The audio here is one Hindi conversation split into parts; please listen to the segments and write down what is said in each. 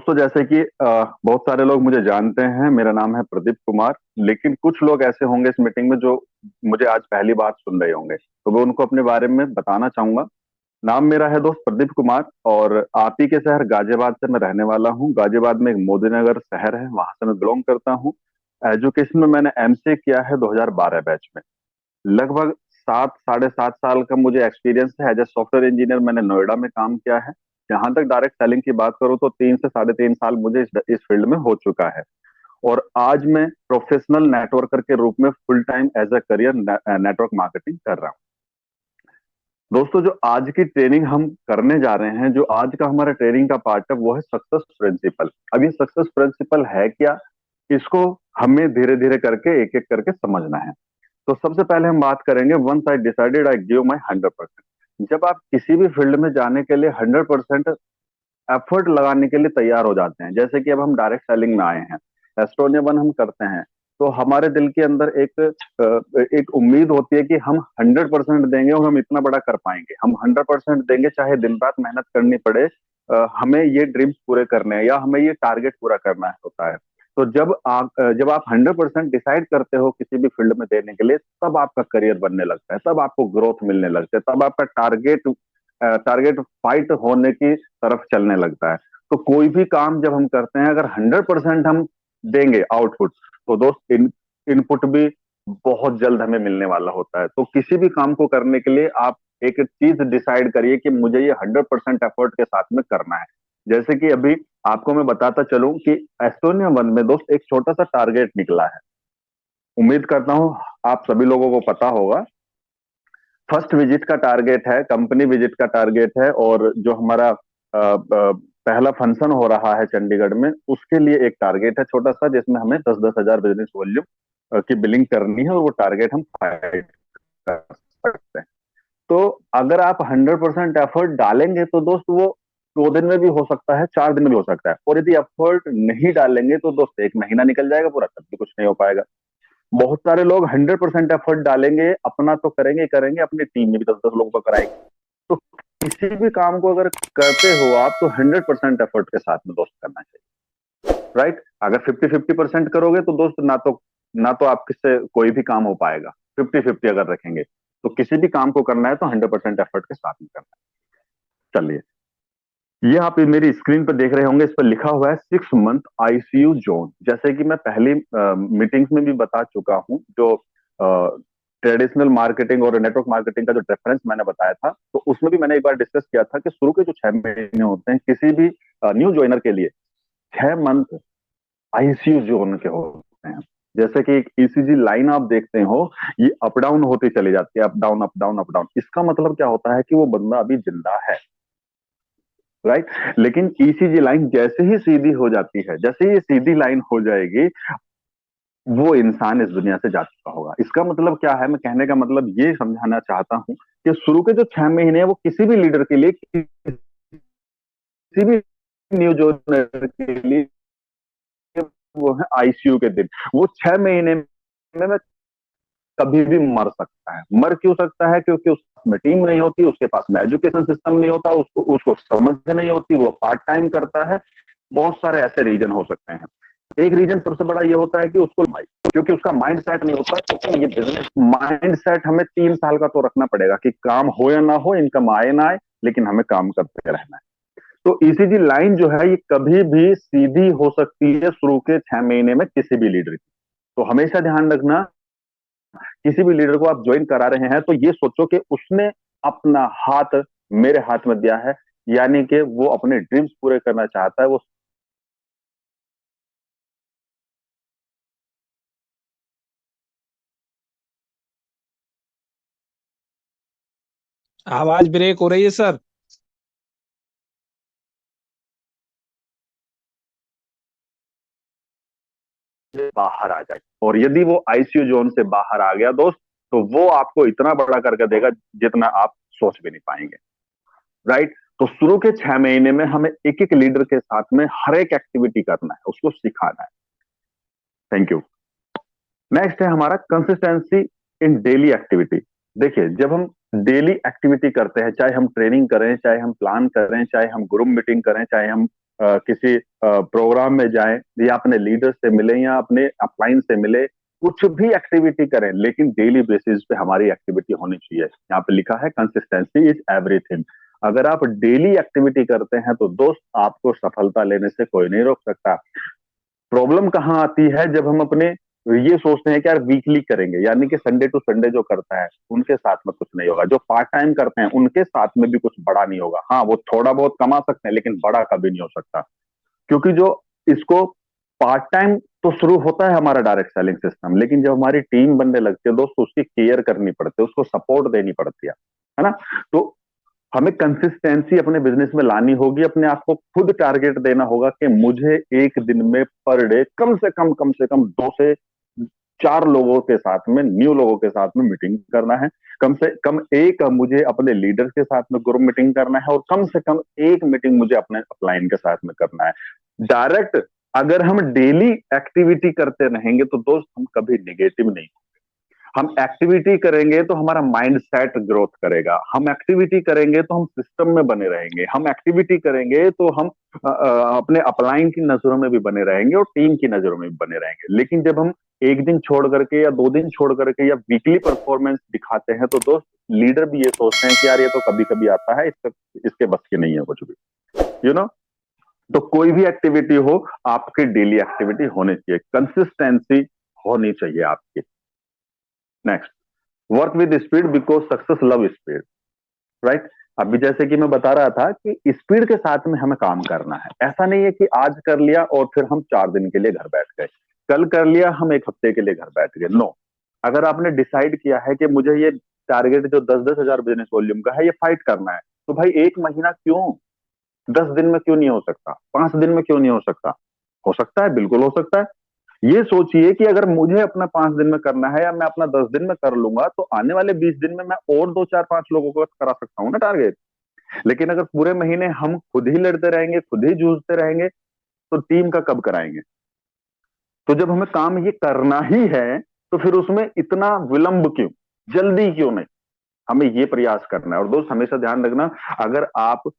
दोस्तों, जैसे कि बहुत सारे लोग मुझे जानते हैं। मेरा नाम है प्रदीप कुमार। लेकिन कुछ लोग ऐसे होंगे इस मीटिंग में जो मुझे आज पहली बार सुन रहे होंगे, तो मैं उनको अपने बारे में बताना चाहूंगा। नाम मेरा है दोस्त प्रदीप कुमार, और आप ही के शहर गाजियाबाद से मैं रहने वाला हूँ। गाजियाबाद में एक मोदीनगर शहर है, वहां से मैं बिलोंग करता हूँ। एजुकेशन में मैंने एमसीए किया है 2012 बैच में। लगभग 7 साढ़े 7 साल का मुझे एक्सपीरियंस है। एज ए सॉफ्टवेयर इंजीनियर मैंने नोएडा में काम किया है। जहां तक डायरेक्ट सेलिंग की बात करूं तो 3 से साढ़े 3 साल मुझे इस फील्ड में हो चुका है। और आज मैं प्रोफेशनल नेटवर्कर के रूप में full time as a career network marketing कर रहा हूँ। दोस्तों, जो आज की ट्रेनिंग हम करने जा रहे हैं, जो आज का हमारा ट्रेनिंग का पार्ट है, वो है सक्सेस प्रिंसिपल। अब ये सक्सेस प्रिंसिपल है क्या, इसको हमें धीरे धीरे करके एक एक करके समझना है। तो सबसे पहले हम बात करेंगे once I decided I give my 100%। जब आप किसी भी फील्ड में जाने के लिए 100% एफर्ट लगाने के लिए तैयार हो जाते हैं, जैसे कि अब हम डायरेक्ट सेलिंग में आए हैं, एस्टोनिया वन हम करते हैं, तो हमारे दिल के अंदर एक उम्मीद होती है कि हम 100% देंगे और हम इतना बड़ा कर पाएंगे। हम 100% देंगे, चाहे दिन रात मेहनत करनी पड़े। हमें ये ड्रीम्स पूरे करने हैं या हमें ये टारगेट पूरा करना है होता है। तो जब आप 100% डिसाइड करते हो किसी भी फील्ड में देने के लिए, तब आपका करियर बनने लगता है, तब आपको ग्रोथ मिलने लगता है, तब आपका टारगेट फाइट होने की तरफ चलने लगता है। तो कोई भी काम जब हम करते हैं, अगर 100% हम देंगे आउटपुट, तो दोस्त इनपुट भी बहुत जल्द हमें मिलने वाला होता है। तो किसी भी काम को करने के लिए आप एक चीज डिसाइड करिए कि मुझे ये 100% एफर्ट के साथ में करना है। जैसे कि अभी आपको मैं बताता चलूं कि एस्टोनिया वन में दोस्त एक छोटा सा टारगेट निकला है। उम्मीद करता हूं आप सभी लोगों को पता होगा। फर्स्ट विजिट का टारगेट है, कंपनी विजिट का टारगेट है, और जो हमारा पहला फंक्शन हो रहा है चंडीगढ़ में, उसके लिए एक टारगेट है छोटा सा, जिसमें हमें 10-10 हजार बिजनेस वॉल्यूम की बिलिंग करनी है, और वो टारगेट हम फाइट कर सकते हैं। तो अगर आप 100% एफर्ट डालेंगे तो दोस्त वो 2 दिन में भी हो सकता है, 4 दिन में भी हो सकता है। और यदि एफर्ट नहीं डालेंगे तो दोस्त एक महीना निकल जाएगा पूरा, तब भी कुछ नहीं हो पाएगा। बहुत सारे लोग 100% एफर्ट डालेंगे, अपना तो करेंगे करेंगे, अपनी टीम में भी 10-10 लोगों को कराएंगे। तो किसी भी काम को अगर करते हो आप, तो 100% एफर्ट के साथ में दोस्त करना चाहिए। राइट? अगर 50-50% करोगे तो दोस्त ना तो आप किससे कोई भी काम हो पाएगा। 50-50 अगर रखेंगे, तो किसी भी काम को करना है तो 100% एफर्ट के साथ में करना है। चलिए, ये आप मेरी स्क्रीन पर देख रहे होंगे, इस पर लिखा हुआ है 6 मंथ आईसीयू जोन। जैसे कि मैं पहली मीटिंग्स में भी बता चुका हूं, जो ट्रेडिशनल मार्केटिंग और नेटवर्क मार्केटिंग का जो डिफरेंस मैंने बताया था, तो उसमें भी मैंने एक बार डिस्कस किया था कि शुरू के जो 6 महीने होते हैं किसी भी न्यू ज्वाइनर के लिए, 6 मंथ आईसीयू जोन के होते हैं। जैसे कि एक ईसीजी लाइन आप देखते हो, ये अप डाउन होती चली जाती है, up down up down up down. इसका मतलब क्या होता है कि वो बंदा अभी जिंदा है। राइट? लेकिन ईसीजी लाइन जैसे ही सीधी हो जाती है, जैसे ही सीधी लाइन हो जाएगी, वो इंसान इस दुनिया से जा चुका होगा। इसका मतलब क्या है, मैं कहने का मतलब ये समझाना चाहता हूं कि शुरू के जो 6 महीने हैं वो किसी भी लीडर के लिए, किसी भी न्यू जॉइनर के लिए, वो है आईसीयू के दिन। वो 6 महीने में कभी भी मर सकता है। मर क्यों सकता है? क्योंकि उसमें टीम नहीं होती, उसके पास में एजुकेशन सिस्टम नहीं होता, उसको उसको समझ नहीं होती, वो पार्ट टाइम करता है। बहुत सारे ऐसे रीजन हो सकते हैं। एक रीजन सबसे बड़ा ये होता है कि उसको, क्योंकि उसका माइंड सेट नहीं होता। क्योंकि ये बिजनेस माइंड सेट हमें 3 साल का तो रखना पड़ेगा कि काम हो या ना हो, इनकम आए ना आए, लेकिन हमें काम करते रहना है। तो ईसीजी लाइन जो है, ये कभी भी सीधी हो सकती है शुरू के 6 महीने में किसी भी लीडर की। तो हमेशा ध्यान रखना, किसी भी लीडर को आप ज्वाइन करा रहे हैं तो ये सोचो कि उसने अपना हाथ मेरे हाथ में दिया है, यानी कि वो अपने ड्रीम्स पूरे करना चाहता है। वो आवाज ब्रेक हो रही है सर। बाहर आ जाए, और यदि वो आईसीयू जोन से बाहर आ गया दोस्त, तो वो आपको इतना बड़ा करके देगा जितना आप सोच भी नहीं पाएंगे। राइट? तो शुरू के 6 महीने में हमें एक एक लीडर के साथ में हर एक एक्टिविटी करना है, उसको सिखाना है। Thank you. नेक्स्ट है हमारा कंसिस्टेंसी इन डेली एक्टिविटी। देखिए, जब हम डेली एक्टिविटी करते हैं, चाहे हम ट्रेनिंग करें, चाहे हम प्लान करें, चाहे हम ग्रुप मीटिंग करें, चाहे हम किसी प्रोग्राम में जाएं या अपने लीडर से मिलें या अपने अपलाइन से मिले, कुछ भी एक्टिविटी करें, लेकिन डेली बेसिस पे हमारी एक्टिविटी होनी चाहिए। यहाँ पे लिखा है कंसिस्टेंसी इज एवरीथिंग। अगर आप डेली एक्टिविटी करते हैं तो दोस्त आपको सफलता लेने से कोई नहीं रोक सकता। प्रॉब्लम कहाँ आती है, जब हम अपने ये सोचते हैं कि यार वीकली करेंगे, यानी कि संडे टू संडे जो करता है उनके साथ में कुछ नहीं होगा, जो पार्ट टाइम करते हैं उनके साथ में भी कुछ बड़ा नहीं होगा। हाँ, वो थोड़ा बहुत कमा सकते हैं लेकिन बड़ा कभी नहीं हो सकता, क्योंकि जो इसको पार्ट टाइम तो शुरू होता है हमारा डायरेक्ट सेलिंग सिस्टम, लेकिन जब हमारी टीम बनने लगती है दोस्तों, उसकी केयर करनी पड़ती है, उसको सपोर्ट देनी पड़ती है ना। तो हमें कंसिस्टेंसी अपने बिजनेस में लानी होगी, अपने आप को खुद टारगेट देना होगा कि मुझे एक दिन में पर डे कम से कम 2 से 4 लोगों के साथ में, न्यू लोगों के साथ में मीटिंग करना है। कम से कम एक मुझे अपने लीडर्स के साथ में ग्रुप मीटिंग करना है, और कम से कम एक मीटिंग मुझे अपने अपलाइन के साथ में करना है। डायरेक्ट अगर हम डेली एक्टिविटी करते रहेंगे तो दोस्त हम कभी निगेटिव नहीं, हम एक्टिविटी करेंगे तो हमारा माइंड सेट ग्रोथ करेगा, हम एक्टिविटी करेंगे तो हम सिस्टम में बने रहेंगे, हम एक्टिविटी करेंगे तो हम अपने अपलाइन की नजरों में भी बने रहेंगे और टीम की नजरों में भी बने रहेंगे। लेकिन जब हम एक दिन छोड़ करके या 2 दिन छोड़ करके या वीकली परफॉर्मेंस दिखाते हैं तो दोस्त लीडर भी ये सोचते हैं कि यार ये तो कभी कभी आता है, इसके बस की नहीं है कुछ भी, यू नो। तो कोई भी एक्टिविटी हो, आपकी डेली एक्टिविटी होनी चाहिए, कंसिस्टेंसी होनी चाहिए आपकी। Next, work with speed because success love speed, right. अभी जैसे कि मैं बता रहा था कि स्पीड के साथ में हमें काम करना है। ऐसा नहीं है कि आज कर लिया और फिर हम 4 दिन के लिए घर बैठ गए, कल कर लिया हम 1 हफ्ते के लिए घर बैठ गए। नो, अगर आपने डिसाइड किया है कि मुझे ये टारगेट जो 10-10 हजार बिजनेस वॉल्यूम का है ये फाइट करना है, तो भाई 1 महीना क्यों, 10 दिन में क्यों नहीं हो सकता, 5 दिन में क्यों नहीं हो सकता? हो सकता है, बिल्कुल हो सकता है। ये सोचिए कि अगर मुझे अपना 5 दिन में करना है या मैं अपना 10 दिन में कर लूंगा, तो आने वाले 20 दिन में मैं और 2 4 5 लोगों को करा सकता हूँ ना टारगेट। लेकिन अगर पूरे महीने हम खुद ही लड़ते रहेंगे, खुद ही जूझते रहेंगे, तो टीम का कब कराएंगे? तो जब हमें काम ये करना ही है तो फिर उसमें इतना विलंब क्यों, जल्दी क्यों नहीं? हमें ये प्रयास करना है। और दोस्त हमेशा ध्यान रखना, अगर आप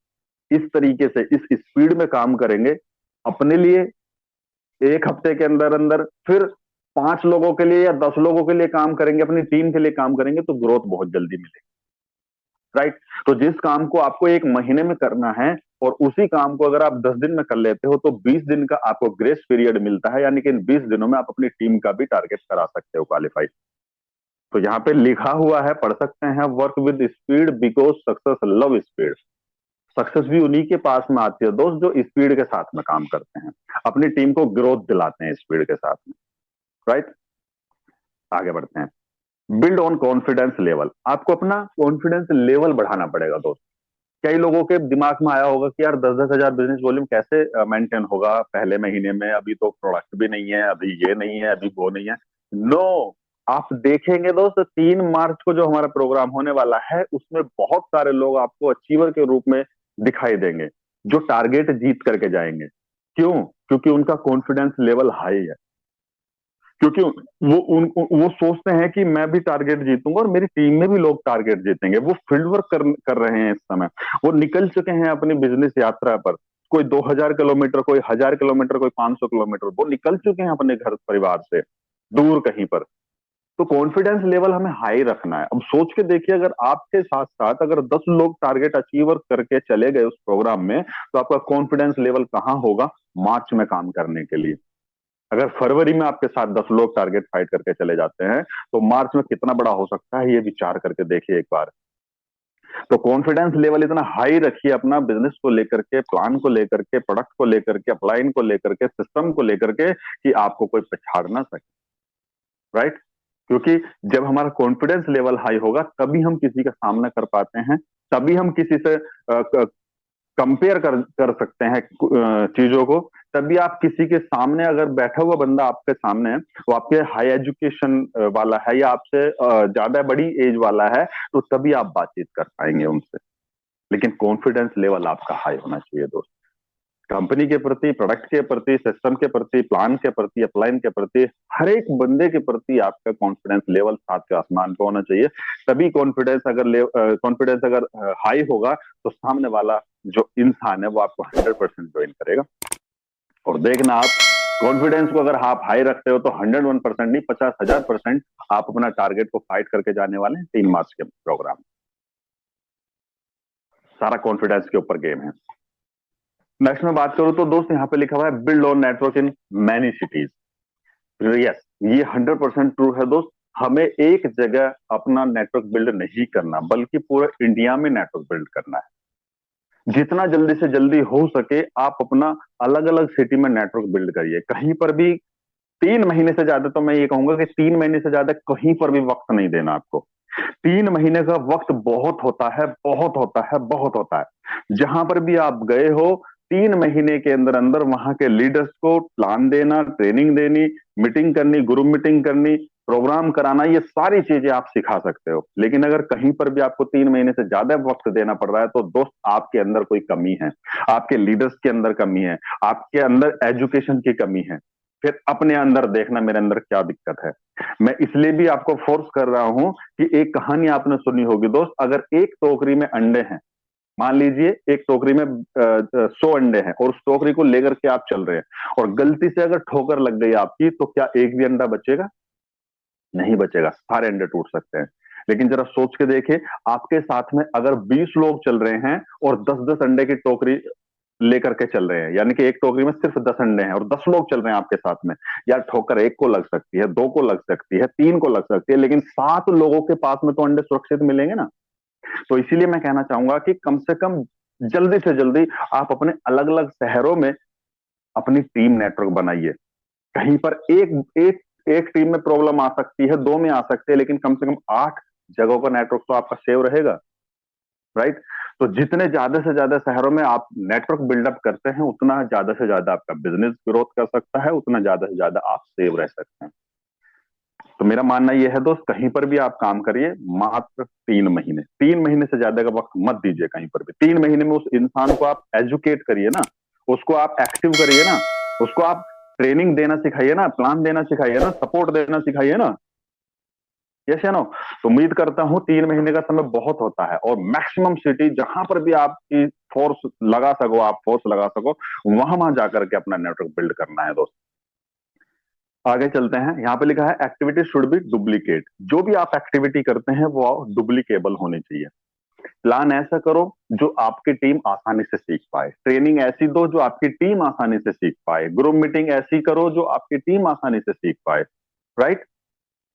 इस तरीके से इस स्पीड में काम करेंगे अपने लिए 1 हफ्ते के अंदर अंदर, फिर 5 लोगों के लिए या 10 लोगों के लिए काम करेंगे, अपनी टीम के लिए काम करेंगे, तो ग्रोथ बहुत जल्दी मिलेगी, राइट। तो जिस काम को आपको 1 महीने में करना है और उसी काम को अगर आप 10 दिन में कर लेते हो तो 20 दिन का आपको ग्रेस पीरियड मिलता है, यानी कि इन 20 दिनों में आप अपनी टीम का भी टारगेट करा सकते हो क्वालिफाई। तो यहाँ पे लिखा हुआ है, पढ़ सकते हैं, work with speed because success love speed. Success भी उन्हीं के पास में आती है दोस्त जो स्पीड के साथ में काम करते हैं, अपनी टीम को ग्रोथ दिलाते हैं स्पीड के साथ में, राइट। आगे बढ़ते हैं। बिल्ड ऑन कॉन्फिडेंस लेवल, आपको अपना कॉन्फिडेंस लेवल बढ़ाना पड़ेगा दोस्त। कई लोगों के दिमाग में आया होगा कि यार 10-10 हजार बिजनेस वॉल्यूम कैसे मेंटेन होगा पहले महीने में, अभी तो प्रोडक्ट भी नहीं है, अभी ये नहीं है, अभी वो नहीं है। नो, आप देखेंगे दोस्त 3 मार्च को जो हमारा प्रोग्राम होने वाला है उसमें बहुत सारे लोग आपको अचीवर के रूप में दिखाई देंगे, जो टारगेट जीत करके जाएंगे। क्यों? क्योंकि उनका कॉन्फिडेंस लेवल हाई है, क्योंकि वो सोचते हैं कि मैं भी टारगेट जीतूंगा और मेरी टीम में भी लोग टारगेट जीतेंगे। वो फील्ड वर्क कर रहे हैं इस समय, वो निकल चुके हैं अपनी बिजनेस यात्रा पर। कोई 2,000 किलोमीटर, कोई 1,000 किलोमीटर, कोई 500 किलोमीटर, वो निकल चुके हैं अपने घर परिवार से दूर कहीं पर। तो कॉन्फिडेंस लेवल हमें हाई रखना है। अब सोच के देखिए, अगर आपके साथ साथ अगर 10 लोग टारगेट अचीवर करके चले गए उस प्रोग्राम में, तो आपका कॉन्फिडेंस लेवल कहाँ होगा मार्च में काम करने के लिए? अगर फरवरी में आपके साथ 10 लोग टारगेट फाइट करके चले जाते हैं, तो मार्च में कितना बड़ा हो सकता है, ये विचार करके देखिए एक बार। तो कॉन्फिडेंस लेवल इतना हाई रखिए अपना बिजनेस को लेकर के, प्लान को लेकर के, प्रोडक्ट को लेकर के, अपलाइन को लेकर के, सिस्टम को लेकर के, कि आपको कोई पछाड़ ना सके, राइट। क्योंकि जब हमारा कॉन्फिडेंस लेवल हाई होगा तभी हम किसी का सामना कर पाते हैं, तभी हम किसी से कंपेयर कर सकते हैं चीजों को। तभी आप किसी के सामने, अगर बैठा हुआ बंदा आपके सामने है, वो आपके हाई एजुकेशन वाला है या आपसे ज्यादा बड़ी एज वाला है, तो तभी आप बातचीत कर पाएंगे उनसे। लेकिन कॉन्फिडेंस लेवल आपका हाई होना चाहिए दोस्त, कंपनी के प्रति, प्रोडक्ट के प्रति, सिस्टम के प्रति, प्लान के प्रति, अपलाइन के प्रति, हर एक बंदे के प्रति आपका कॉन्फिडेंस लेवल 7 के आसमान पे होना चाहिए। तभी कॉन्फिडेंस अगर हाई होगा तो सामने वाला जो इंसान है वो आपको 100% ज्वाइन करेगा। और देखना आप कॉन्फिडेंस को अगर आप हाई रखते हो तो 101% नहीं, 50,000% आप अपना टारगेट को फाइट करके जाने वाले हैं 3 मार्च के प्रोग्राम। सारा कॉन्फिडेंस के ऊपर गेम है। नेक्स्ट में बात करूं तो दोस्त यहाँ पे लिखा हुआ है build on network in many cities. Yes, ये 100% ट्रू है दोस्त। हमें एक जगह अपना नेटवर्क बिल्ड नहीं करना, बल्कि पूरे इंडिया में नेटवर्क बिल्ड करना है। जितना जल्दी से जल्दी हो सके आप अपना अलग अलग सिटी में नेटवर्क बिल्ड करिए। कहीं पर भी 3 महीने से ज्यादा, तो मैं ये कहूंगा कि 3 महीने से ज्यादा कहीं पर भी वक्त नहीं देना आपको। 3 महीने का वक्त बहुत होता है, बहुत होता है, बहुत होता है। जहां पर भी आप गए हो, 3 महीने के अंदर अंदर वहां के लीडर्स को प्लान देना, ट्रेनिंग देनी, मीटिंग करनी, ग्रुप मीटिंग करनी, प्रोग्राम कराना, ये सारी चीजें आप सिखा सकते हो। लेकिन अगर कहीं पर भी आपको 3 महीने से ज्यादा वक्त देना पड़ रहा है तो दोस्त आपके अंदर कोई कमी है, आपके लीडर्स के अंदर कमी है, आपके अंदर एजुकेशन की कमी है। फिर अपने अंदर देखना मेरे अंदर क्या दिक्कत है। मैं इसलिए भी आपको फोर्स कर रहा हूं कि एक कहानी आपने सुनी होगी दोस्त, अगर एक टोकरी में अंडे हैं, मान लीजिए एक टोकरी में 100 अंडे हैं और उस टोकरी को लेकर के आप चल रहे हैं और गलती से अगर ठोकर लग गई आपकी, तो क्या एक भी अंडा बचेगा? नहीं बचेगा, सारे अंडे टूट सकते हैं। लेकिन जरा सोच के देखिए, आपके साथ में अगर 20 लोग चल रहे हैं और 10-10 अंडे की टोकरी लेकर के चल रहे हैं, यानी कि एक टोकरी में सिर्फ 10 अंडे हैं और 10 लोग चल रहे हैं आपके साथ में, यार ठोकर एक को लग सकती है, दो को लग सकती है, तीन को लग सकती है, लेकिन 7 लोगों के पास में तो अंडे सुरक्षित मिलेंगे ना। तो इसीलिए मैं कहना चाहूंगा कि कम से कम जल्दी से जल्दी आप अपने अलग अलग शहरों में अपनी टीम नेटवर्क बनाइए। कहीं पर एक एक एक टीम में प्रॉब्लम आ सकती है, दो में आ सकती है, लेकिन कम से कम 8 जगहों का नेटवर्क तो आपका सेव रहेगा, राइट। तो जितने ज्यादा से ज्यादा शहरों में आप नेटवर्क बिल्डअप करते हैं, उतना ज्यादा से ज्यादा आपका बिजनेस ग्रोथ कर सकता है, उतना ज्यादा से ज्यादा आप सेव रह सकते हैं। तो मेरा मानना यह है दोस्त, कहीं पर भी आप काम करिए, मात्र 3 महीने, 3 महीने से ज्यादा का वक्त मत दीजिए कहीं पर भी। 3 महीने में उस इंसान को आप एजुकेट करिए ना, उसको आप एक्टिव करिए ना, उसको आप ट्रेनिंग देना सिखाइए ना, प्लान देना सिखाइए ना, सपोर्ट देना सिखाइए ना। यस या नो? तो उम्मीद करता हूं 3 महीने का समय बहुत होता है, और मैक्सिमम सिटी जहां पर भी आपकी फोर्स लगा सको, आप फोर्स लगा सको, वहां वहां जाकर के अपना नेटवर्क बिल्ड करना है दोस्त। आगे चलते हैं। यहाँ पे लिखा है एक्टिविटी शुड बी डुप्लीकेट। जो भी आप एक्टिविटी करते हैं वो डुप्लीकेबल होनी चाहिए। प्लान ऐसा करो जो आपकी टीम आसानी से सीख पाए, ट्रेनिंग ऐसी दो जो आपकी टीम आसानी से सीख पाए, ग्रुप मीटिंग ऐसी करो जो आपकी टीम आसानी से सीख पाए, राइट।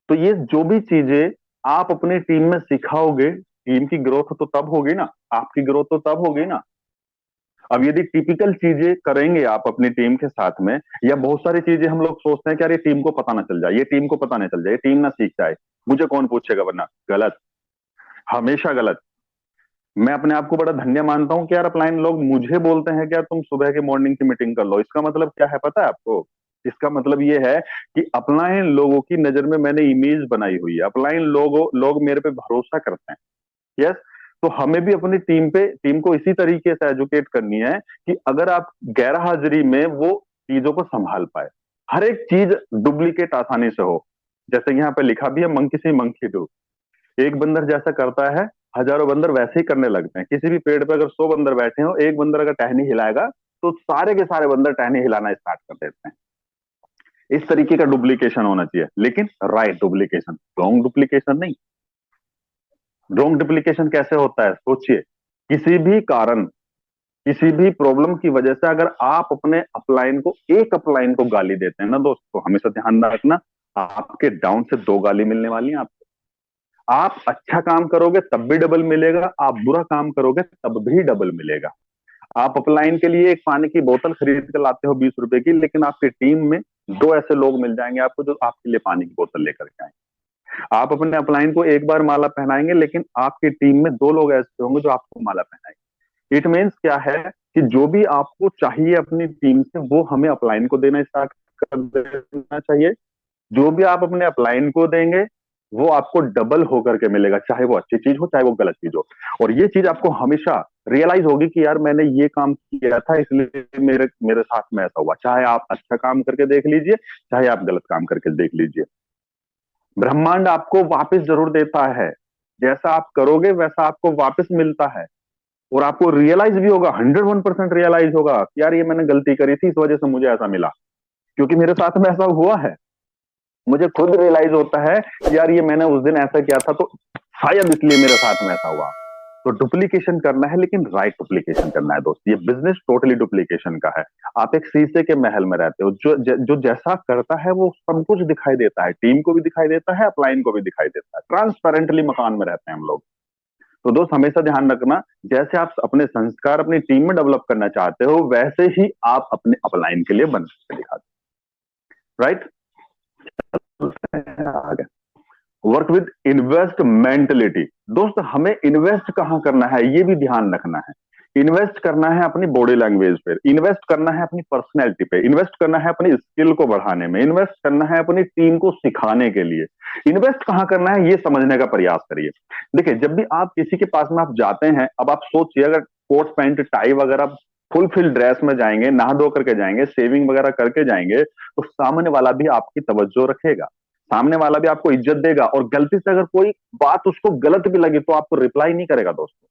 तो ये जो भी चीजें आप अपनी टीम में सिखाओगे, टीम की ग्रोथ तो तब होगी ना, आपकी ग्रोथ तो तब होगी ना। अब यदि टिपिकल चीजें करेंगे आप अपनी टीम के साथ में, या बहुत सारी चीजें हम लोग सोचते हैं कि यार ये टीम को पता ना चल जाए, ये टीम को पता नहीं चल जाए, ये टीम ना सीख जाए, मुझे कौन पूछेगा, वरना गलत, हमेशा गलत। मैं अपने आप को बड़ा धन्य मानता हूं कि यार अपलाइन लोग मुझे बोलते हैं कि यार तुम सुबह की मॉर्निंग की मीटिंग कर लो। इसका मतलब क्या है पता है आपको? इसका मतलब ये है कि अपलाइन लोगों की नजर में मैंने इमेज बनाई हुई है, अपलाइन लोग मेरे पे भरोसा करते हैं। यस। तो हमें भी अपनी टीम को इसी तरीके से एजुकेट करनी है कि अगर आप गैर हाजिरी में वो चीजों को संभाल पाए, हर एक चीज डुप्लीकेट आसानी से हो। जैसे यहाँ पे लिखा भी है, मंकी से मंकी डू। एक बंदर जैसा करता है, हजारों बंदर वैसे ही करने लगते हैं। किसी भी पेड़ पे अगर 100 बंदर बैठे हो, एक बंदर अगर टहनी हिलाएगा तो सारे के सारे बंदर टहनी हिलाना स्टार्ट कर देते हैं। इस तरीके का डुप्लीकेशन होना चाहिए, लेकिन राइट डुप्लीकेशन, रॉन्ग डुप्लीकेशन नहीं। रॉन्ग डुप्लीकेशन कैसे होता है सोचिए। किसी भी कारण, किसी भी प्रॉब्लम की वजह से अगर आप अपने अपलाइन को, एक अपलाइन को गाली देते हैं ना दोस्त, तो हमेशा ध्यान रखना, आपके डाउन से 2 गाली मिलने वाली हैं आपको। आप अच्छा काम करोगे तब भी डबल मिलेगा, आप बुरा काम करोगे तब भी डबल मिलेगा। आप अपलाइन के लिए एक पानी की बोतल खरीद कर लाते हो 20 रुपए की, लेकिन आपकी टीम में 2 ऐसे लोग मिल जाएंगे आपको जो आपके लिए पानी की बोतल लेकर के आएंगे। आप अपने अपलाइन को एक बार माला पहनाएंगे, लेकिन आपकी टीम में 2 लोग ऐसे होंगे जो आपको माला पहनाएंगे। इट मीन्स क्या है कि जो भी आपको चाहिए अपनी टीम से, वो हमें अपलाइन को देना स्टार्ट कर देना चाहिए। जो भी आप अपने अपलाइन को देंगे वो आपको डबल होकर के मिलेगा, चाहे वो अच्छी चीज हो चाहे वो गलत चीज हो। और ये चीज आपको हमेशा रियलाइज होगी कि यार मैंने ये काम किया था इसलिए मेरे मेरे साथ में ऐसा हुआ। चाहे आप अच्छा काम करके देख लीजिए, चाहे आप गलत काम करके देख लीजिए, ब्रह्मांड आपको वापस जरूर देता है। जैसा आप करोगे वैसा आपको वापस मिलता है। और आपको रियलाइज भी होगा, 101% रियलाइज होगा कि यार ये मैंने गलती करी थी, इस वजह से मुझे ऐसा मिला, क्योंकि मेरे साथ में ऐसा हुआ है। मुझे खुद रियलाइज होता है कि यार ये मैंने उस दिन ऐसा किया था, तो शायद इसलिए मेरे साथ में ऐसा हुआ। तो डुप्लीकेशन करना है, लेकिन राइट डुप्लीकेशन करना है दोस्त। ये बिजनेस टोटली डुप्लीकेशन का है। आप एक शीशे के महल में रहते हो, जो जैसा करता है वो सब कुछ दिखाई देता है, टीम को भी दिखाई देता है, अपलाइन को भी दिखाई देता है। ट्रांसपेरेंटली मकान में रहते हैं हम लोग। तो दोस्त हमेशा ध्यान रखना, जैसे आप अपने संस्कार अपनी टीम में डेवलप करना चाहते हो, वैसे ही आप अपने अपलाइन के लिए बन के दिखाते हो। राइट। आगे, वर्क विद इन्वेस्ट मेंटेलिटी। दोस्त हमें इन्वेस्ट कहां करना है ये भी ध्यान रखना है। इन्वेस्ट करना है अपनी बॉडी लैंग्वेज पे, इन्वेस्ट करना है अपनी पर्सनैलिटी पे, इन्वेस्ट करना है अपनी स्किल को बढ़ाने में, इन्वेस्ट करना है अपनी टीम को सिखाने के लिए। इन्वेस्ट कहां करना है ये समझने का प्रयास करिए। देखिए, जब भी आप किसी के पास में आप जाते हैं, अब आप सोचिए, अगर कोट पैंट टाई वगैरह फुल फिल ड्रेस में जाएंगे, नहा धो करके जाएंगे, सेविंग वगैरह करके जाएंगे, तो सामने वाला भी आपकी तवज्जो रखेगा, सामने वाला भी आपको इज्जत देगा, और गलती से अगर कोई बात उसको गलत भी लगी तो आपको रिप्लाई नहीं करेगा दोस्तों,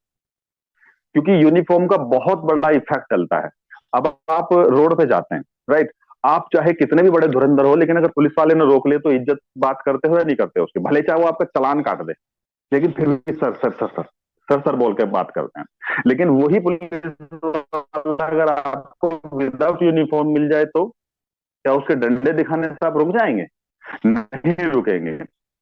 क्योंकि यूनिफॉर्म का बहुत बड़ा इफेक्ट चलता है। अब आप रोड पे जाते हैं, राइट, आप चाहे कितने भी बड़े धुरंधर हो, लेकिन अगर पुलिस वाले ने रोक लिया तो इज्जत बात करते हो या नहीं करते उसके, भले चाहे वो आपका चालान काट दे, लेकिन फिर भी sir sir sir sir sir sir बोल के बात करते हैं। लेकिन वही पुलिस वाला अगर आपको विदाउट यूनिफॉर्म मिल जाए तो क्या उसके डंडे दिखाने से आप रुक जाएंगे? नहीं रुकेंगे।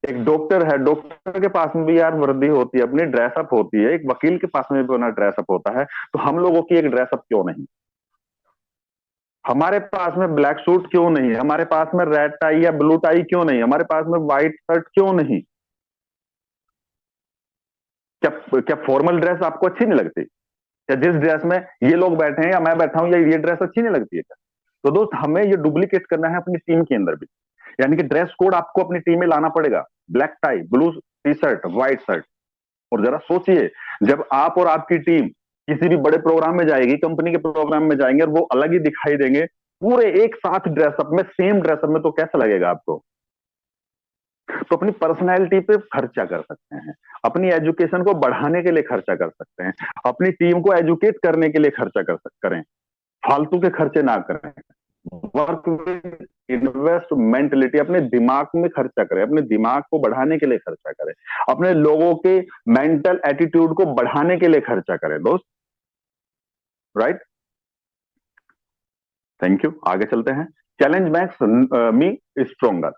एक डॉक्टर है, डॉक्टर के पास में भी यार वर्दी होती है, अपनी ड्रेसअप होती है, एक वकील के पास में भी अपना ड्रेसअप होता है, तो हम लोगों की एक ड्रेसअप क्यों नहीं? हमारे पास में ब्लैक सूट क्यों नहीं? हमारे पास में रेड टाई या ब्लू टाई क्यों नहीं? हमारे पास में व्हाइट शर्ट क्यों नहीं? क्या क्या फॉर्मल ड्रेस आपको अच्छी नहीं लगती? या जिस ड्रेस में ये लोग बैठे हैं या मैं बैठा हूं, या ये ड्रेस अच्छी नहीं लगती है क्या? तो दोस्त हमें ये डुप्लीकेट करना है अपनी टीम के अंदर भी, यानी कि ड्रेस कोड आपको अपनी टीम में लाना पड़ेगा, black tie, blue T shirt, white shirt. और जरा सोचिए, जब आप और आपकी टीम किसी भी बड़े प्रोग्राम में जाएगी, कंपनी के प्रोग्राम में जाएंगे, और वो अलग ही दिखाई देंगे पूरे एक साथ ड्रेसअप में, सेम ड्रेसअप में, तो कैसा लगेगा आपको? तो अपनी पर्सनैलिटी पे खर्चा कर सकते हैं, अपनी एजुकेशन को बढ़ाने के लिए खर्चा कर सकते हैं, अपनी टीम को एजुकेट करने के लिए खर्चा कर सकते करें, फालतू के खर्चे ना करें। वर्क विद इन्वेस्ट मेंटलिटी, अपने दिमाग में खर्चा करें, अपने दिमाग को बढ़ाने के लिए खर्चा करें, अपने लोगों के मेंटल एटीट्यूड को बढ़ाने के लिए खर्चा करें दोस्त। Right, thank you. आगे चलते हैं। चैलेंज मैक्स मी स्ट्रोंगर।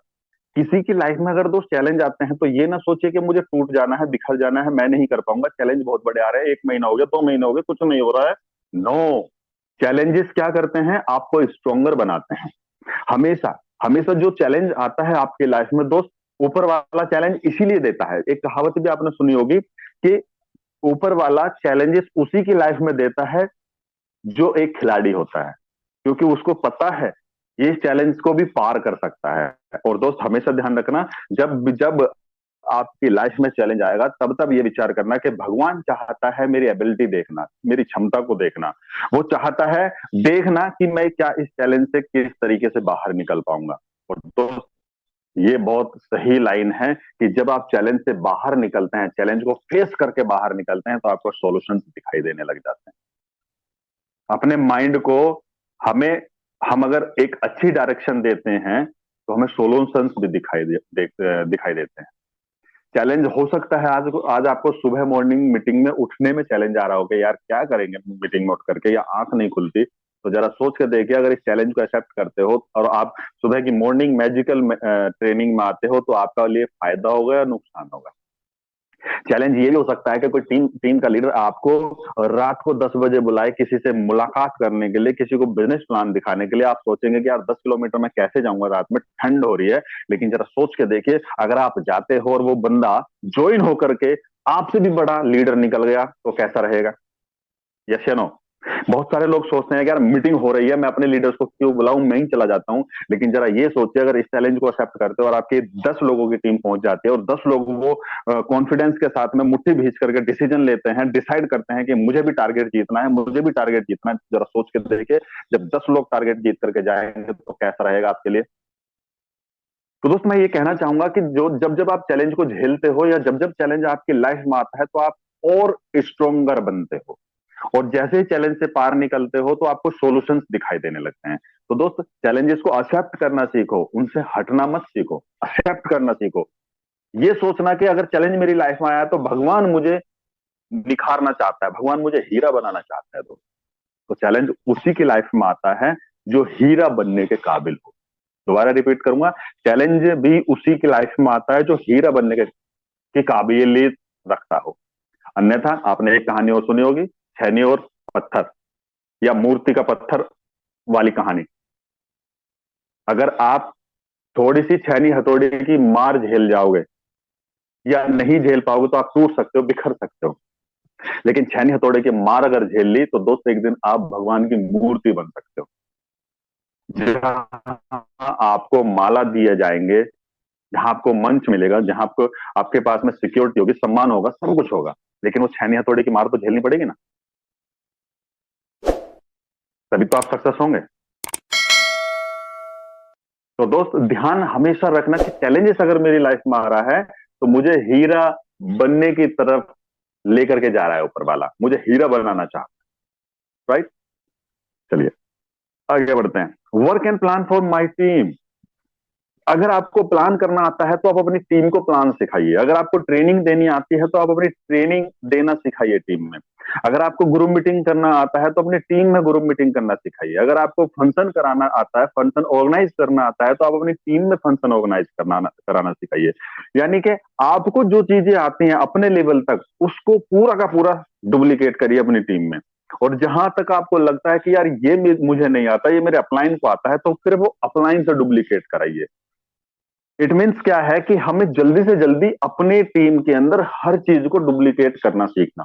किसी की लाइफ में अगर दोस्त चैलेंज आते हैं, तो ये ना सोचिए कि मुझे टूट जाना है, बिखर जाना है, मैं नहीं कर पाऊंगा, चैलेंज बहुत बड़े आ रहे हैं, 1 महीना हो गया, 2 महीने हो गए, कुछ नहीं हो रहा है। नो, चैलेंजेस क्या करते हैं? आपको स्ट्रोंगर बनाते हैं। हमेशा हमेशा जो चैलेंज आता है आपके लाइफ में दोस्त, ऊपर वाला चैलेंज इसीलिए देता है। एक कहावत भी आपने सुनी होगी कि ऊपर वाला चैलेंजेस उसी की लाइफ में देता है जो एक खिलाड़ी होता है, क्योंकि उसको पता है ये चैलेंज को भी पार कर सकता है। और दोस्त हमेशा ध्यान रखना, जब जब आपकी लाइफ में चैलेंज आएगा, तब तब ये विचार करना कि भगवान चाहता है मेरी एबिलिटी देखना, मेरी क्षमता को देखना, वो चाहता है देखना कि मैं क्या इस चैलेंज से किस तरीके से बाहर निकल पाऊंगा। और दोस्त ये बहुत सही लाइन है कि जब आप चैलेंज से बाहर निकलते हैं, चैलेंज को फेस करके बाहर निकलते हैं, तो आपको सॉल्यूशन दिखाई देने लग जाते हैं। अपने माइंड को हमें हम अगर एक अच्छी डायरेक्शन देते हैं, तो हमें सॉल्यूशंस भी दिखाई देते हैं। चैलेंज हो सकता है, आज आपको सुबह मॉर्निंग मीटिंग में उठने में चैलेंज आ रहा हो कि यार क्या करेंगे मीटिंग में उठ करके, या आंख नहीं खुलती, तो जरा सोच के देखिए, अगर इस चैलेंज को एक्सेप्ट करते हो और आप सुबह की मॉर्निंग मैजिकल ट्रेनिंग में आते हो, तो आपका लिए फायदा होगा या नुकसान होगा? चैलेंज ये भी हो सकता है कि कोई टीम टीम का लीडर आपको रात को 10 बजे बुलाए किसी से मुलाकात करने के लिए, किसी को बिजनेस प्लान दिखाने के लिए। आप सोचेंगे कि यार 10 किलोमीटर मैं कैसे जाऊंगा, रात में ठंड हो रही है। लेकिन जरा सोच के देखिए, अगर आप जाते हो और वो बंदा ज्वाइन होकर के आपसे भी बड़ा लीडर निकल गया, तो कैसा रहेगा? यस या नो? बहुत सारे लोग सोचते हैं कि यार मीटिंग हो रही है, मैं अपने लीडर्स को क्यों बुलाऊं, मैं ही चला जाता हूं। लेकिन जरा ये सोचिए, अगर इस चैलेंज को एक्सेप्ट करते हो और आपकी 10 लोगों की टीम पहुंच जाती है, और 10 लोग वो कॉन्फिडेंस के साथ में मुट्ठी भींच करके डिसीजन लेते हैं, डिसाइड करते हैं कि मुझे भी टारगेट जीतना है, मुझे भी टारगेट जीतना है। जरा सोच के देखिए, जब 10 लोग टारगेट जीत करके जाएंगे, तो कैसा रहेगा आपके लिए? तो दोस्त मैं ये कहना चाहूंगा कि जो जब जब आप चैलेंज को झेलते हो, या जब जब चैलेंज आपकी लाइफ में आता है, तो आप और स्ट्रोंगर बनते हो, और जैसे ही चैलेंज से पार निकलते हो तो आपको सॉल्यूशंस दिखाई देने लगते हैं। तो दोस्त, चैलेंजेस को एक्सेप्ट करना सीखो, उनसे हटना मत सीखो, एक्सेप्ट करना सीखो। ये सोचना कि अगर चैलेंज मेरी लाइफ में आया तो भगवान मुझे निखारना चाहता है, भगवान मुझे हीरा बनाना चाहता है। तो चैलेंज उसी की लाइफ में आता है जो हीरा बनने के काबिल हो। दोबारा रिपीट करूंगा, चैलेंज भी उसी की लाइफ में आता है जो हीरा बनने के काबिलियत रखता हो। अन्यथा आपने एक कहानी और सुनी होगी, छेनी और पत्थर, या मूर्ति का पत्थर वाली कहानी। अगर आप थोड़ी सी छेनी हथौड़ी की मार झेल जाओगे या नहीं झेल पाओगे तो आप टूट सकते हो, बिखर सकते हो। लेकिन छेनी हथौड़े की मार अगर झेल ली तो दोस्त एक दिन आप भगवान की मूर्ति बन सकते हो। जहां आपको माला दिए जाएंगे, जहां आपको मंच मिलेगा, जहां आपको, आपके पास में सिक्योरिटी होगी, सम्मान होगा, सब कुछ होगा, लेकिन वो छेनी हथौड़े की मार तो झेलनी पड़ेगी ना, तभी तो आप सक्सेस होंगे। तो दोस्त, ध्यान हमेशा रखना कि चैलेंजेस अगर मेरी लाइफ में आ रहा है तो मुझे हीरा बनने की तरफ लेकर के जा रहा है ऊपर वाला, मुझे हीरा बनाना चाहता है। राइट, चलिए आगे बढ़ते हैं। Work and plan for my team. अगर आपको प्लान करना आता है तो आप अपनी टीम को प्लान सिखाइए। अगर आपको ट्रेनिंग देनी आती है तो आप अपनी ट्रेनिंग देना सिखाइए टीम में। अगर आपको ग्रुप मीटिंग करना आता है तो अपनी टीम में ग्रुप मीटिंग करना सिखाइए। अगर आपको फंक्शन कराना आता है, फंक्शन ऑर्गेनाइज करना आता है, तो आप अपनी टीम में फंक्शन ऑर्गेनाइज कराना सिखाइए। यानी कि आपको जो चीजें आती हैं अपने लेवल तक, उसको पूरा का पूरा डुप्लीकेट करिए अपनी टीम में। और जहां तक आपको लगता है कि यार ये मुझे नहीं आता, ये मेरे अपलाइन को आता है, तो फिर वो अपलाइन से डुप्लीकेट कराइए। इट मीन्स क्या है कि हमें जल्दी से जल्दी अपने टीम के अंदर हर चीज को डुप्लीकेट करना सीखना।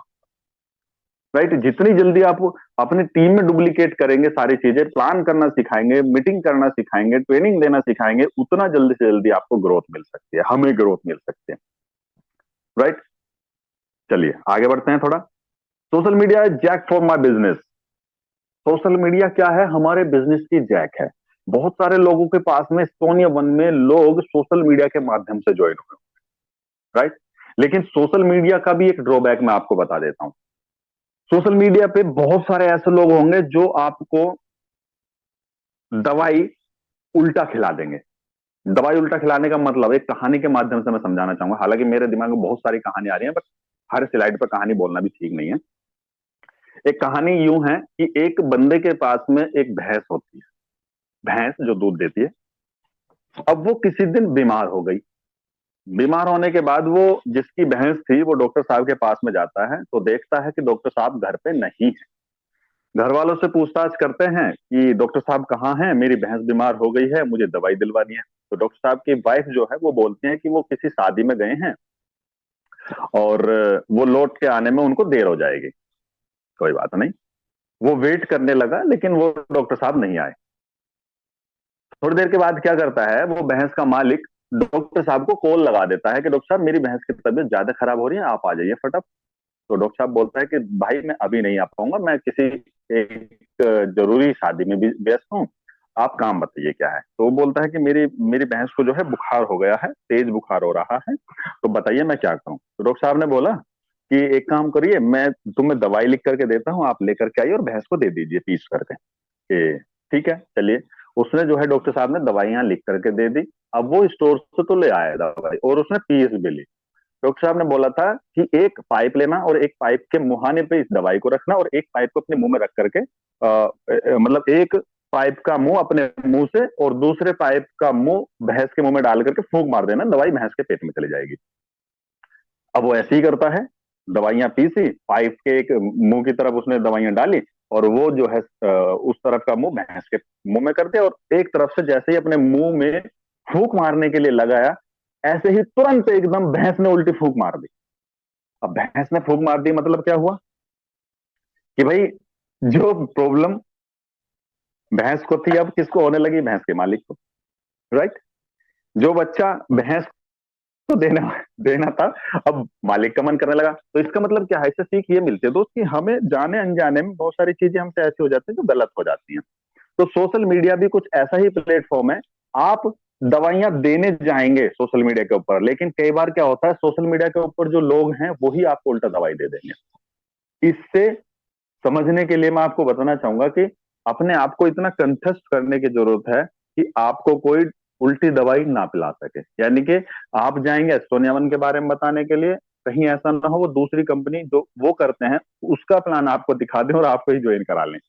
राइट, जितनी जल्दी आप अपनी टीम में डुप्लीकेट करेंगे, सारी चीजें प्लान करना सिखाएंगे, मीटिंग करना सिखाएंगे, ट्रेनिंग देना सिखाएंगे, उतना जल्दी से जल्दी आपको ग्रोथ मिल सकती है, हमें ग्रोथ मिल सकती है। राइट, चलिए आगे बढ़ते हैं थोड़ा। Social media jack for my business. Social media क्या है? हमारे बिजनेस की जैक है। बहुत सारे लोगों के पास में सोनिया वन में लोग सोशल मीडिया के माध्यम से ज्वाइन हुए। राइट, लेकिन सोशल मीडिया का भी एक ड्रॉबैक मैं आपको बता देता हूं। सोशल मीडिया पे बहुत सारे ऐसे लोग होंगे जो आपको दवाई उल्टा खिला देंगे। दवाई उल्टा खिलाने का मतलब एक कहानी के माध्यम से मैं समझाना चाहूंगा। हालांकि मेरे दिमाग में बहुत सारी कहानी आ रही है, बट हर स्लाइड पर कहानी बोलना भी ठीक नहीं है। एक कहानी यूं है कि एक बंदे के पास में एक भैंस होती है, भैंस जो दूध देती है। अब वो किसी दिन बीमार हो गई। बीमार होने के बाद वो, जिसकी भैंस थी, वो डॉक्टर साहब के पास में जाता है तो देखता है कि डॉक्टर साहब घर पे नहीं है। घर वालों से पूछताछ करते हैं कि डॉक्टर साहब कहाँ हैं, मेरी भैंस बीमार हो गई है, मुझे दवाई दिलवानी है। तो डॉक्टर साहब की वाइफ जो है वो बोलती है कि वो किसी शादी में गए हैं और वो लौट के आने में उनको देर हो जाएगी। कोई बात नहीं। वो वेट करने लगा लेकिन वो डॉक्टर साहब नहीं आए। थोड़ी देर के बाद क्या करता है, वो भैंस का मालिक डॉक्टर साहब को कॉल लगा देता है कि डॉक्टर साहब, मेरी भैंस की तबीयत ज्यादा खराब हो रही है, आप आ जाइए फटाफट। तो डॉक्टर साहब बोलता है कि भाई मैं अभी नहीं आ पाऊंगा, मैं किसी एक जरूरी शादी में भी व्यस्त हूँ। आप काम बताइए क्या है। तो वो बोलता है कि मेरी मेरी भैंस को जो है बुखार हो गया है, तेज बुखार हो रहा है, तो बताइए मैं क्या करूं। तो डॉक्टर साहब ने बोला कि एक काम करिए, मैं तुम्हें दवाई लिख करके देता हूँ, आप लेकर के आइए और भैंस को दे दीजिए पीस करके। कि ठीक है चलिए। उसने जो है, डॉक्टर साहब ने दवाइयां लिख करके दे दी। अब वो स्टोर से तो ले आया दवाई और उसने पीस भी ली। डॉक्टर साहब ने बोला था कि एक पाइप लेना और एक पाइप के मुहाने पे इस दवाई को रखना और एक पाइप को अपने मुंह में रख करके मतलब एक पाइप का मुंह अपने मुंह से और दूसरे पाइप का मुंह भैंस के मुंह में डाल करके फूंक मार देना, दवाई भैंस के पेट में चली जाएगी। अब वो ऐसे ही करता है, दवाइयां पीसी, पाइप के एक मुंह की तरफ उसने दवाइयां डाली और वो जो है उस तरफ का मुंह भैंस के मुंह में कर दिया। और एक तरफ से जैसे ही अपने मुंह में फूंक मारने के लिए लगाया, ऐसे ही तुरंत एकदम भैंस ने उल्टी फूंक मार दी। अब भैंस ने फूंक मार दी मतलब क्या हुआ कि भाई, जो प्रॉब्लम भैंस को थी अब किसको होने लगी? भैंस के मालिक को। राइट, जो बच्चा भैंस को देना देना था, अब मालिक का मन करने लगा। तो इसका मतलब क्या है? इससे सीख ये मिलती है दोस्त कि हमें जाने अनजाने में बहुत सारी चीजें हमसे ऐसी हो जाती है जो गलत हो जाती हैं। तो सोशल मीडिया भी कुछ ऐसा ही प्लेटफॉर्म है। आप दवाइयां देने जाएंगे सोशल मीडिया के ऊपर, लेकिन कई बार क्या होता है, सोशल मीडिया के ऊपर जो लोग हैं वही आपको उल्टा दवाई दे देंगे। इससे समझने के लिए मैं आपको बताना चाहूंगा कि अपने आप को इतना कंठस्थ करने की जरूरत है कि आपको कोई उल्टी दवाई ना पिला सके। यानी कि आप जाएंगे एस्टोनिया वन के बारे में बताने के लिए, कहीं ऐसा ना हो वो दूसरी कंपनी जो वो करते हैं उसका प्लान आपको दिखा दें और आपको ही ज्वाइन करा लें।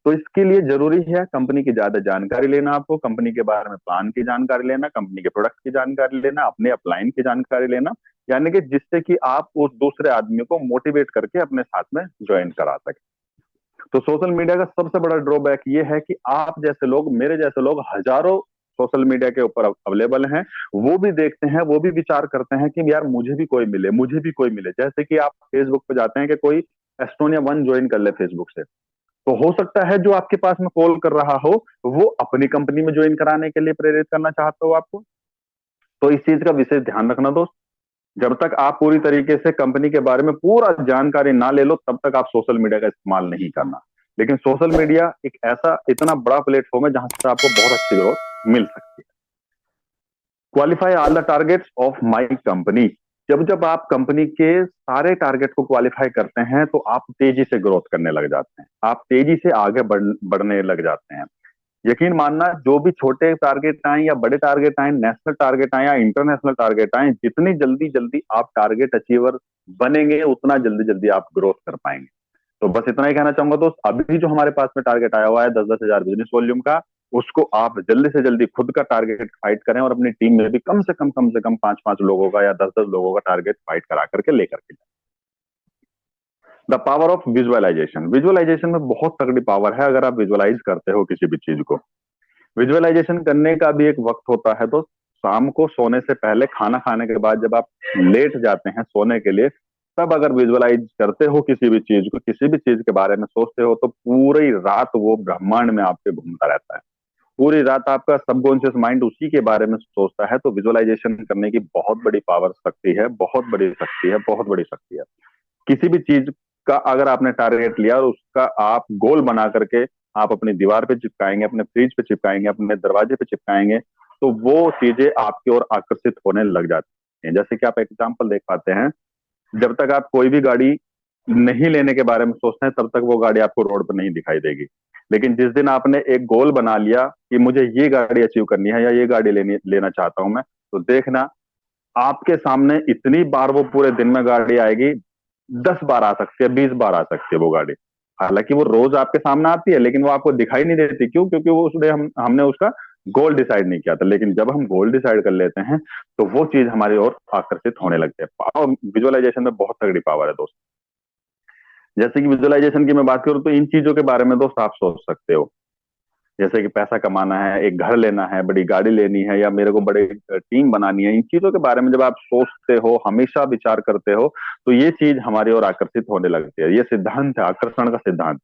तो इसके लिए जरूरी है कंपनी की ज्यादा जानकारी लेना, आपको कंपनी के बारे में प्लान की जानकारी लेना, कंपनी के प्रोडक्ट की जानकारी लेना, अपने अपलाइन की जानकारी लेना, यानी कि जिससे कि आप उस दूसरे आदमी को मोटिवेट करके अपने साथ में ज्वाइन करा सके। तो सोशल मीडिया का सबसे बड़ा ड्रॉबैक ये है कि आप जैसे लोग, मेरे जैसे लोग हजारों सोशल मीडिया के ऊपर अवेलेबल हैं, वो भी देखते हैं, वो भी विचार करते हैं कि यार मुझे भी कोई मिले, मुझे भी कोई मिले। जैसे कि आप फेसबुक पे जाते हैं कि कोई एस्टोनिया वन ज्वाइन कर ले फेसबुक से, तो हो सकता है जो आपके पास में कॉल कर रहा हो वो अपनी कंपनी में ज्वाइन कराने के लिए प्रेरित करना चाहता हो आपको। तो इस चीज का विशेष ध्यान रखना दोस्त। जब तक आप पूरी तरीके से कंपनी के बारे में पूरा जानकारी ना ले लो तब तक आप सोशल मीडिया का इस्तेमाल नहीं करना। लेकिन सोशल मीडिया एक ऐसा इतना बड़ा प्लेटफॉर्म है जहां से आपको बहुत अच्छी ग्रोथ मिल सकती है। Qualify all the targets of my company. जब जब आप कंपनी के सारे टारगेट को क्वालिफाई करते हैं तो आप तेजी से ग्रोथ करने लग जाते हैं, आप तेजी से आगे बढ़ने लग जाते हैं। यकीन मानना, जो भी छोटे टारगेट आए या बड़े टारगेट आए, नेशनल टारगेट आए या इंटरनेशनल टारगेट आए, जितनी जल्दी जल्दी आप टारगेट अचीवर बनेंगे उतना जल्दी जल्दी आप ग्रोथ कर पाएंगे। तो बस इतना ही कहना चाहूंगा दोस्त, अभी जो हमारे पास में टारगेट आया हुआ है 10-10 हजार बिजनेस वॉल्यूम का, उसको आप जल्दी से जल्दी खुद का टारगेट फाइट करें और अपनी टीम में भी कम से कम 5-5 लोगों का या 10-10 लोगों का टारगेट फाइट करा करके लेकर के जाए। The power of visualisation. Visualisation में बहुत तगड़ी पावर है अगर आप विजुअलाइज करते हो किसी भी चीज को। विजुअलाइजेशन करने का भी एक वक्त होता है, तो शाम को सोने से पहले, खाना खाने के बाद जब आप लेट जाते हैं सोने के लिए, तब अगर विजुअलाइज करते हो किसी भी चीज को, किसी भी चीज के बारे में सोचते हो, तो पूरी रात वो ब्रह्मांड में आपके घूमता रहता है। पूरी रात आपका सबकॉन्शियस माइंड उसी के बारे में सोचता है। तो विजुअलाइजेशन करने की बहुत बड़ी पावर शक्ति है, बहुत बड़ी शक्ति है, बहुत बड़ी शक्ति है। किसी भी चीज का अगर आपने टारगेट लिया और उसका आप गोल बना करके आप अपनी दीवार पे चिपकाएंगे, अपने फ्रिज पे चिपकाएंगे, अपने दरवाजे पे चिपकाएंगे, तो वो चीजें आपकी ओर आकर्षित होने लग जाती हैं। जैसे कि आप एग्जाम्पल देख पाते हैं, जब तक आप कोई भी गाड़ी नहीं लेने के बारे में सोचते हैं तब तक वो गाड़ी आपको रोड पर नहीं दिखाई देगी। लेकिन जिस दिन आपने एक गोल बना लिया कि मुझे ये गाड़ी अचीव करनी है या ये गाड़ी लेना चाहता हूं मैं, तो देखना आपके सामने इतनी बार वो पूरे दिन में गाड़ी आएगी, 10 बार आ सकती है, 20 बार आ सकती है वो गाड़ी। हालांकि वो रोज आपके सामने आती है लेकिन वो आपको दिखाई नहीं देती। क्यों? क्योंकि वो उसने हमने उसका गोल डिसाइड नहीं किया था। लेकिन जब हम गोल डिसाइड कर लेते हैं तो वो चीज हमारी ओर आकर्षित होने लगती है। पावर विजुअलाइजेशन में बहुत तगड़ी पावर है दोस्त। जैसे कि विजुअलाइजेशन की मैं बात करूं तो इन चीजों के बारे में दोस्त आप सोच सकते हो, जैसे कि पैसा कमाना है, एक घर लेना है, बड़ी गाड़ी लेनी है, या मेरे को बड़े टीम बनानी है। इन चीजों के बारे में जब आप सोचते हो, हमेशा विचार करते हो, तो ये चीज हमारी ओर आकर्षित होने लगती है। ये सिद्धांत है आकर्षण का सिद्धांत,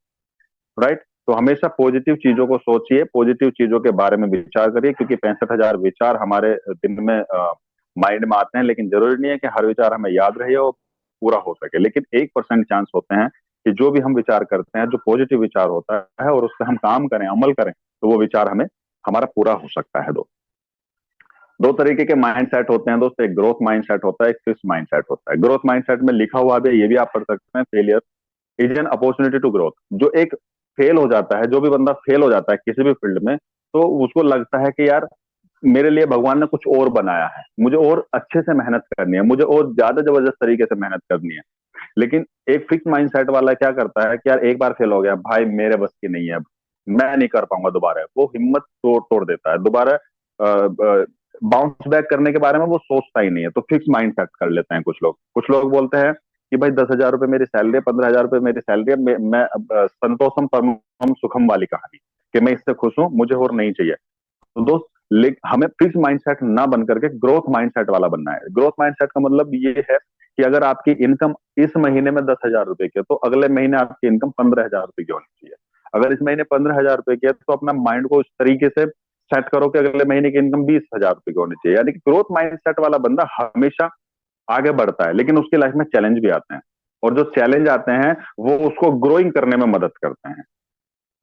राइट? तो हमेशा पॉजिटिव चीजों को सोचिए, पॉजिटिव चीजों के बारे में विचार करिए, क्योंकि 65,000 विचार हमारे दिन में माइंड में आते हैं। लेकिन जरूरी नहीं है कि हर विचार हमें याद रहे और पूरा हो सके। लेकिन 1% चांस होते हैं कि जो भी हम विचार करते हैं, जो पॉजिटिव विचार होता है और उस पर हम काम करें, अमल करें, तो वो विचार हमें हमारा पूरा हो सकता है। दो तरीके के माइंड सेट होते हैं दोस्त, एक ग्रोथ माइंड सेट होता है, एक फिक्स माइंड सेट होता है। ग्रोथ माइंड सेट में लिखा हुआ भी है, ये भी आप पढ़ सकते हैं, failure is an opportunity to growth. जो एक फेल हो जाता है, जो भी बंदा फेल हो जाता है किसी भी फील्ड में, तो उसको लगता है कि यार मेरे लिए भगवान ने कुछ और बनाया है, मुझे और अच्छे से मेहनत करनी है, मुझे और ज्यादा जबरदस्त तरीके से मेहनत करनी है। लेकिन एक फिक्स माइंडसेट वाला क्या करता है कि यार एक बार फेल हो गया भाई, मेरे बस की नहीं है, अब मैं नहीं कर पाऊंगा दोबारा। वो हिम्मत तोड़ तोड़ देता है, दोबारा बाउंस बैक करने के बारे में वो सोचता ही नहीं है। तो फिक्स माइंड सेट कर लेते हैं कुछ लोग बोलते हैं कि भाई 10,000 रुपये मेरी सैलरी है, 15,000 रुपये मेरी सैलरी है, मैं संतोषम परमम सुखम वाली कहानी, कि मैं इससे खुश हूं, मुझे और नहीं चाहिए। तो दोस्त, हमें फिक्स माइंडसेट ना बन करके ग्रोथ माइंडसेट वाला बनना है। ग्रोथ माइंडसेट का मतलब ये है कि अगर आपकी इनकम इस महीने में 10,000 रुपए की है, तो अगले महीने आपकी इनकम 15,000 रुपए की होनी चाहिए। अगर इस महीने 15,000 रुपए की है, तो अपना माइंड को इस तरीके से सेट करो कि अगले महीने की इनकम 20,000 रुपए की होनी चाहिए। यानी कि ग्रोथ माइंडसेट वाला बंदा हमेशा आगे बढ़ता है, लेकिन उसकी लाइफ में चैलेंज भी आते हैं, और जो चैलेंज आते हैं वो उसको ग्रोइंग करने में मदद करते हैं।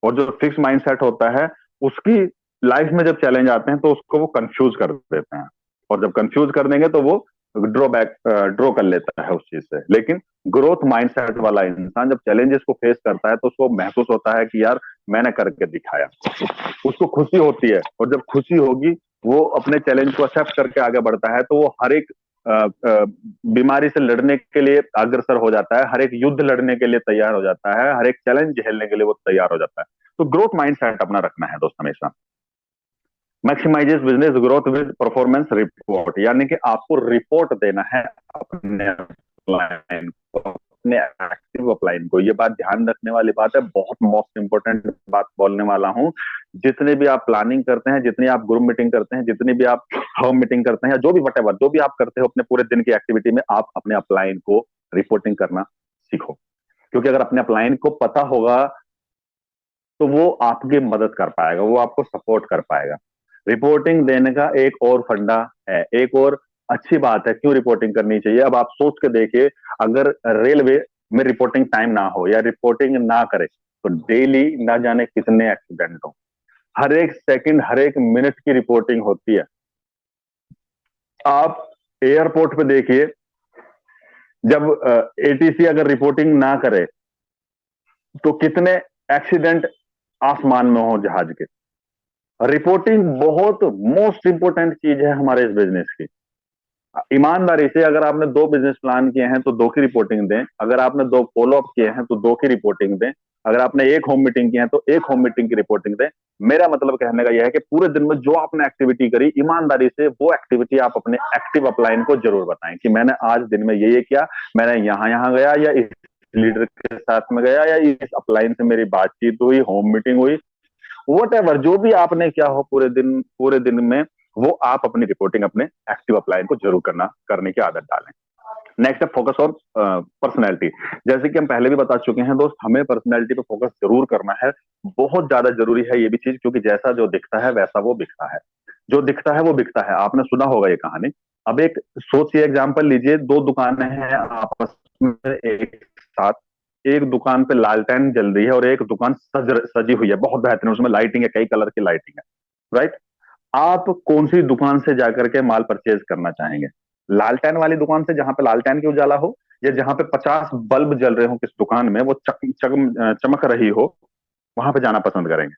और जो फिक्स माइंडसेट होता है, उसकी लाइफ में जब चैलेंज आते हैं तो उसको वो कंफ्यूज कर देते हैं, और जब कंफ्यूज कर देंगे तो वो ड्रॉ कर लेता है उस चीज से। लेकिन ग्रोथ माइंडसेट वाला इंसान जब चैलेंजेस को फेस करता है तो उसको महसूस होता है कि यार मैंने करके दिखाया, उसको खुशी होती है। और जब खुशी होगी वो अपने चैलेंज को एक्सेप्ट करके आगे बढ़ता है, तो वो हर एक बीमारी से लड़ने के लिए अग्रसर हो जाता है, हर एक युद्ध लड़ने के लिए तैयार हो जाता है, हर एक चैलेंज झेलने के लिए वो तैयार हो जाता है। तो ग्रोथ माइंडसेट अपना रखना है दोस्त हमेशा। Maximises business growth with performance report, यानी कि आपको रिपोर्ट देना है अपने अपलाइन को, अपने एक्टिव अपलाइन को। ये बात ध्यान रखने वाली बात है, बहुत मोस्ट इंपोर्टेंट बात बोलने वाला हूँ। जितने भी आप प्लानिंग करते हैं, जितनी आप ग्रुप मीटिंग करते हैं, जितनी भी आप होम मीटिंग करते हैं, या जो भी वटेवर जो भी आप करते हो अपने पूरे दिन की एक्टिविटी में, आप अपने अपलाइन को रिपोर्टिंग करना सीखो। क्योंकि अगर अपने अपलाइन को पता होगा तो वो आपकी मदद कर पाएगा, वो आपको सपोर्ट कर पाएगा। रिपोर्टिंग देने का एक और फंडा है, एक और अच्छी बात है क्यों रिपोर्टिंग करनी चाहिए। अब आप सोच के देखिए, अगर रेलवे में रिपोर्टिंग टाइम ना हो या रिपोर्टिंग ना करे तो डेली ना जाने कितने एक्सीडेंट हो, हर एक सेकंड हर एक मिनट की रिपोर्टिंग होती है। आप एयरपोर्ट पे देखिए, जब एटीसी अगर रिपोर्टिंग ना करे तो कितने एक्सीडेंट आसमान में हो जहाज के। रिपोर्टिंग बहुत मोस्ट इंपोर्टेंट चीज है हमारे इस बिजनेस की। ईमानदारी से अगर आपने 2 बिजनेस प्लान किए हैं तो 2 की रिपोर्टिंग दें, अगर आपने 2 फॉलो अप किए हैं तो 2 की रिपोर्टिंग दें, अगर आपने एक होम मीटिंग की है तो एक होम मीटिंग की रिपोर्टिंग दें। मेरा मतलब कहने का यह है कि पूरे दिन में जो आपने एक्टिविटी करी, ईमानदारी से वो एक्टिविटी आप अपने एक्टिव अपलाइन को जरूर बताएं कि मैंने आज दिन में ये किया, मैंने यहाँ यहाँ गया, या इस लीडर के साथ में गया, या इस अपलाइन से मेरी बातचीत हुई, होम मीटिंग हुई, वट जो भी आपने क्या हो पूरे दिन में, वो आप अपनी रिपोर्टिंग अपने एक्टिव अपलाइन को जरूर करने की आदत डालें। नेक्स्ट है फोकस ऑन पर्सनैलिटी। जैसे कि हम पहले भी बता चुके हैं दोस्त, हमें पर्सनैलिटी पे फोकस जरूर करना है, बहुत ज्यादा जरूरी है ये भी चीज, क्योंकि जैसा जो दिखता है वैसा वो बिकता है, जो दिखता है वो बिकता है। आपने सुना होगा ये कहानी। अब एक सोचिए, एग्जाम्पल लीजिए, 2 दुकानें हैं आपस में एक साथ, एक दुकान पे लालटेन जल रही है और एक दुकान सजी हुई है, बहुत बेहतरीन, उसमें लाइटिंग है, कई कलर की लाइटिंग है, राइट। आप कौन सी दुकान से जाकर के माल परचेज करना चाहेंगे? लालटेन वाली दुकान से जहां पे लालटेन की उजाला हो, या जहां पे 50 बल्ब जल रहे हो किस दुकान में, वो चमक रही हो, वहां पे जाना पसंद करेंगे?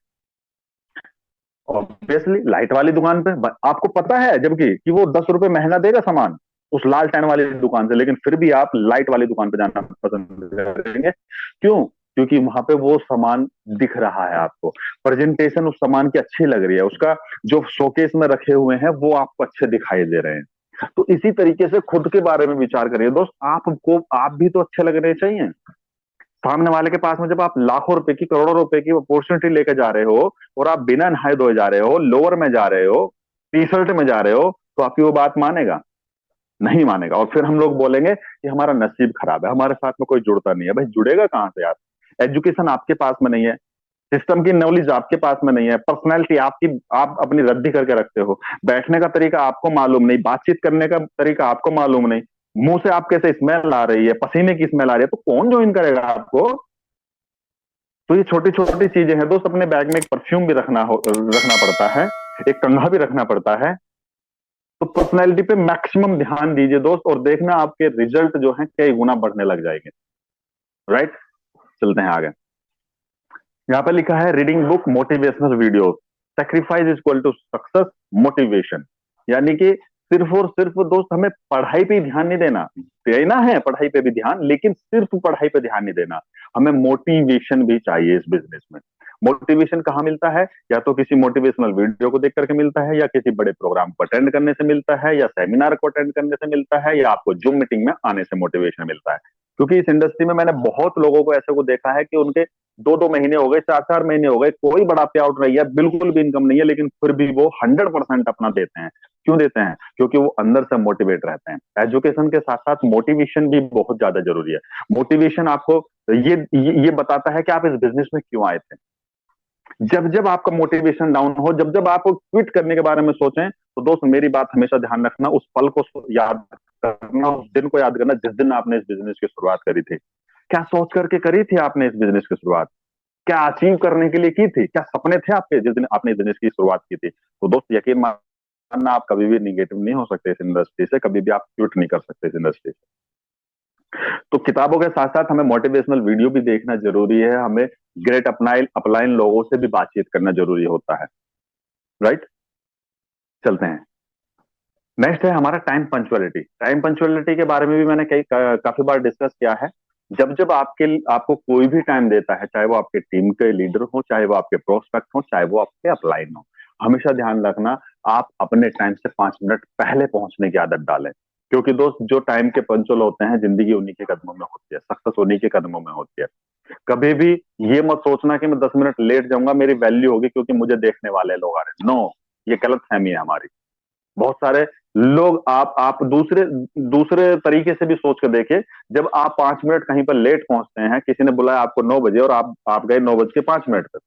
ऑब्वियसली लाइट वाली दुकान पे। आपको पता है जबकि कि वो 10 रुपए महंगा देगा सामान उस लालटेन वाली दुकान से, लेकिन फिर भी आप लाइट वाली दुकान पे जाना पसंद करेंगे। क्यों? क्योंकि वहां पे वो सामान दिख रहा है आपको, प्रेजेंटेशन उस सामान की अच्छी लग रही है, उसका जो शोकेस में रखे हुए हैं वो आपको अच्छे दिखाई दे रहे हैं। तो इसी तरीके से खुद के बारे में विचार करिए दोस्त, आपको आप भी तो अच्छे लगने चाहिए। सामने वाले के पास में जब आप लाखों रुपए की, करोड़ों रुपए की अपॉर्चुनिटी लेकर जा रहे हो और आप बिना नहाए धोए जा रहे हो, लोअर में जा रहे हो, टी शर्ट में जा रहे हो, तो आपकी वो बात मानेगा? नहीं मानेगा। और फिर हम लोग बोलेंगे कि हमारा नसीब खराब है, हमारे साथ में कोई जुड़ता नहीं है। भाई जुड़ेगा कहां से यार? एजुकेशन आपके पास में नहीं है, सिस्टम की नॉलेज आपके पास में नहीं है, पर्सनैलिटी आपकी आप अपनी रद्दी करके रखते हो, बैठने का तरीका आपको मालूम नहीं, बातचीत करने का तरीका आपको मालूम नहीं, मुंह से आपके से स्मेल आ रही है, पसीने की स्मेल आ रही है, तो कौन ज्वाइन करेगा आपको? तो ये छोटी छोटी चीजें हैं दोस्त। अपने बैग में एक परफ्यूम भी रखना पड़ता है, एक कंघा भी रखना पड़ता है। तो पर्सनैलिटी पे मैक्सिमम ध्यान दीजिए दोस्त, और देखना आपके रिजल्ट जो है कई गुना बढ़ने लग जाएंगे, राइट। चलते हैं आगे। यहाँ पे लिखा है reading book, motivational video, sacrifice is equal to success, motivation. यानी कि सिर्फ और सिर्फ दोस्त हमें पढ़ाई पे ध्यान नहीं देना है, पढ़ाई पे भी ध्यान, लेकिन सिर्फ पढ़ाई पे ध्यान नहीं देना, हमें मोटिवेशन भी चाहिए इस बिजनेस में। मोटिवेशन कहाँ मिलता है? या तो किसी मोटिवेशनल वीडियो को देख करके मिलता है, या किसी बड़े प्रोग्राम को अटेंड करने से मिलता है, या सेमिनार को अटेंड करने से मिलता है, या आपको जूम मीटिंग में आने से मोटिवेशन मिलता है। क्योंकि इस इंडस्ट्री में मैंने बहुत लोगों को ऐसे को देखा है कि उनके 2-2 महीने हो गए, 4-4 महीने हो गए, कोई बड़ा पे आउट नहीं है, बिल्कुल भी इनकम नहीं है, लेकिन फिर भी वो 100% अपना देते हैं। क्यों देते हैं? क्योंकि वो अंदर से मोटिवेट रहते हैं। एजुकेशन के साथ साथ मोटिवेशन भी बहुत ज्यादा जरूरी है। मोटिवेशन आपको ये बताता है कि आप इस बिजनेस में क्यों आए थे। जब जब आपका मोटिवेशन डाउन हो, जब जब आप क्विट करने के बारे में सोचें, तो दोस्त मेरी बात हमेशा ध्यान रखना, उस पल को याद करना, उस दिन को याद करना जिस दिन आपने इस बिजनेस की शुरुआत करी थी। क्या सोच करके करी थी आपने इस बिजनेस की शुरुआत? क्या अचीव करने के लिए की थी? क्या सपने थे आपके जिस दिन आपने इस बिजनेस की शुरुआत की थी? तो दोस्त यकीन ना आप कभी भी निगेटिव नहीं हो सकते इस इंडस्ट्री से, कभी भी आप क्विट नहीं कर सकते इस इंडस्ट्री से। तो किताबों के साथ साथ हमें मोटिवेशनल वीडियो भी देखना जरूरी है, हमें ग्रेट अपलाइन अपलाइन लोगों से भी बातचीत करना जरूरी होता है। राइट, चलते हैं। नेक्स्ट है हमारा टाइम पंचुअलिटी। टाइम पंचुअलिटी के बारे में भी मैंने काफी बार डिस्कस किया है। जब जब आपको कोई भी टाइम देता है, चाहे वो आपके टीम के लीडर हो, चाहे वो आपके प्रोस्पेक्ट हो, चाहे वो आपके अपलाइन हो, हमेशा ध्यान रखना आप अपने टाइम से 5 मिनट पहले पहुंचने की आदत डालें। क्योंकि दोस्त, जो टाइम के पंचुअल होते हैं, जिंदगी उन्हीं के कदमों में होती है, सक्सेस उन्हीं के कदमों में होती है। कभी भी ये मत सोचना कि मैं 10 मिनट लेट जाऊंगा मेरी वैल्यू होगी क्योंकि मुझे देखने वाले लोग आ रहे हैं। नो, ये गलत फहमी है हमारी। बहुत सारे लोग, आप दूसरे दूसरे तरीके से भी सोच कर देखे। जब आप 5 मिनट कहीं पर लेट पहुंचते हैं, किसी ने बुलाया आपको 9 बजे और आप गए 9 बज के 5 मिनट तक,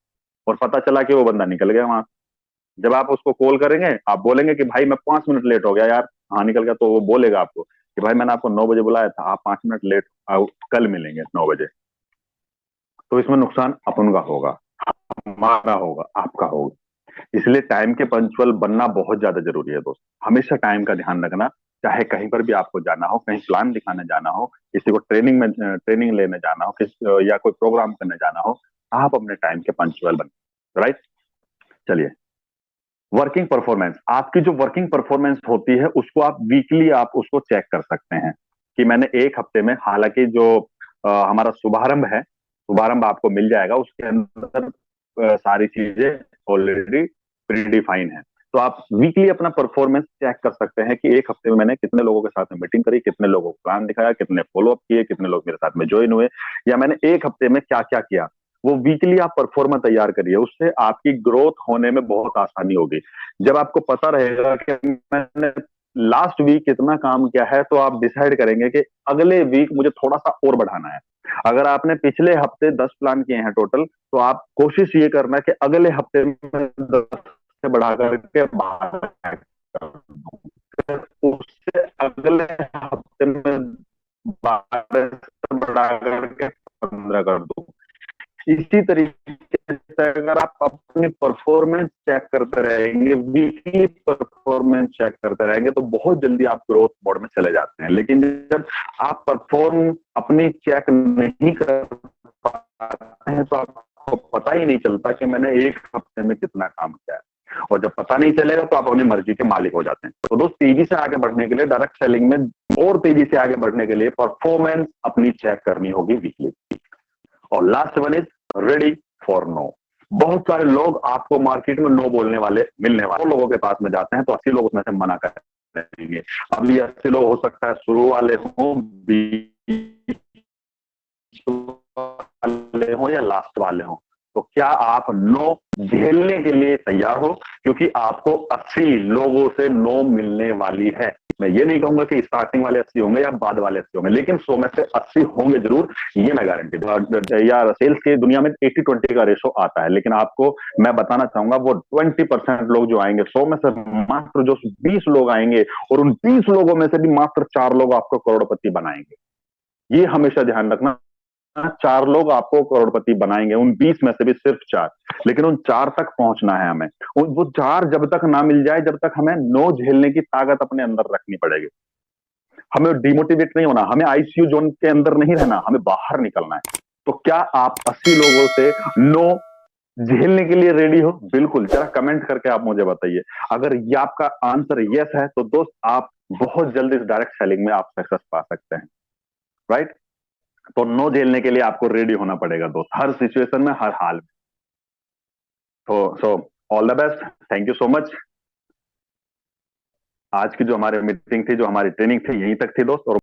और पता चला कि वो बंदा निकल गया वहां से। जब आप उसको कॉल करेंगे, आप बोलेंगे कि भाई मैं 5 मिनट लेट हो गया यार, हाँ निकल गया, तो वो बोलेगा आपको कि भाई मैंने आपको 9 बजे बुलाया था, आप 5 मिनट लेट आओ, कल मिलेंगे 9 बजे। तो इसमें नुकसान अपन का होगा, हमारा होगा, आपका होगा। इसलिए टाइम के पंचुअल बनना बहुत ज्यादा जरूरी है दोस्त। हमेशा टाइम का ध्यान रखना। चाहे कहीं पर भी आपको जाना हो, कहीं प्लान दिखाने जाना हो, किसी को ट्रेनिंग लेने जाना हो, या कोई प्रोग्राम करने जाना हो, आप अपने टाइम के पंचुअल बने। राइट, चलिए। वर्किंग परफॉर्मेंस, आपकी जो वर्किंग परफॉर्मेंस होती है उसको आप वीकली आप उसको चेक कर सकते हैं कि मैंने एक हफ्ते में, हालांकि जो हमारा शुभारंभ है, शुभारंभ आपको मिल जाएगा, उसके अंदर सारी चीजें ऑलरेडी प्रीडिफाइन है। तो आप वीकली अपना परफॉर्मेंस चेक कर सकते हैं कि एक हफ्ते में मैंने कितने लोगों के साथ में मीटिंग करी, कितने लोगों को प्लान दिखाया, कितने फॉलोअप किए, कितने लोग मेरे साथ में ज्वाइन हुए, या मैंने एक हफ्ते में क्या क्या किया। वो वीकली आप परफॉर्मा तैयार करिए, उससे आपकी ग्रोथ होने में बहुत आसानी होगी। जब आपको पता रहेगा कि मैंने लास्ट वीक कितना काम किया है, तो आप डिसाइड करेंगे कि अगले वीक मुझे थोड़ा सा और बढ़ाना है। अगर आपने पिछले हफ्ते 10 प्लान किए हैं टोटल, तो आप कोशिश ये करना कि अगले हफ्ते में 10 से बढ़ा करके 12 उससे अगले हफ्ते में 12 से बढ़ा करके 15 कर दो। इसी तरीके से अगर आप अपनी परफॉर्मेंस चेक करते रहेंगे, वीकली परफॉर्मेंस चेक करते रहेंगे, तो बहुत जल्दी आप ग्रोथ मोड में चले जाते हैं। लेकिन जब आप परफॉर्म अपनी चेक नहीं कर पाते हैं, तो आपको पता ही नहीं चलता कि मैंने एक हफ्ते में कितना काम किया है। और जब पता नहीं चलेगा तो आप अपनी मर्जी के मालिक हो जाते हैं। तो दोस्त, तेजी से आगे बढ़ने के लिए, डायरेक्ट सेलिंग में और तेजी से आगे बढ़ने के लिए परफॉर्मेंस अपनी चेक करनी होगी वीकली। और last one is ready for no. बहुत सारे लोग आपको मार्केट में नो बोलने वाले मिलने वाले, 100 लोगों के पास में जाते हैं तो 80 लोग उसमें से मना कर देंगे। अब ये 80 लोग हो सकता है शुरू वाले हों, बीच वाले हों, या लास्ट वाले हों। तो क्या आप नो झेलने के लिए तैयार हो? क्योंकि आपको 80 लोगों से नो मिलने वाली है। मैं ये नहीं कहूंगा कि स्टार्टिंग वाले 80 होंगे या बाद वाले 80 होंगे, लेकिन 100 में से 80 होंगे जरूर, ये मैं गारंटी दूं। यार, सेल्स की दुनिया में 80-20 का रेशो आता है, लेकिन आपको मैं बताना चाहूंगा वो 20% लोग जो आएंगे, 100 में से मात्र जो 20 लोग आएंगे, और उन 20 लोगों में से भी मात्र 4 लोग आपको करोड़पति बनाएंगे। ये हमेशा ध्यान रखना। 4 लोग आपको करोड़पति बनाएंगे, उन 20 में से भी सिर्फ 4। लेकिन उन 4 तक पहुंचना है हमें। वो 4 जब तक ना मिल जाए, जब तक हमें नो झेलने की ताकत अपने अंदर रखनी पड़ेगी। हमें डिमोटिवेट नहीं होना, हमें आईसीयू जोन के अंदर नहीं रहना, हमें बाहर निकलना है। तो क्या आप 80 लोगों से नो झेलने के लिए रेडी हो? बिल्कुल, जरा कमेंट करके आप मुझे बताइए। अगर ये आपका आंसर यस है, तो दोस्त आप बहुत जल्दी इस डायरेक्ट सेलिंग में आप सक्सेस पा सकते हैं। राइट, तो नो झेलने के लिए आपको रेडी होना पड़ेगा दोस्त, हर सिचुएशन में, हर हाल में। तो all the best, thank you so much. आज की जो हमारी मीटिंग थी, जो हमारी ट्रेनिंग थी, यहीं तक थी दोस्त। और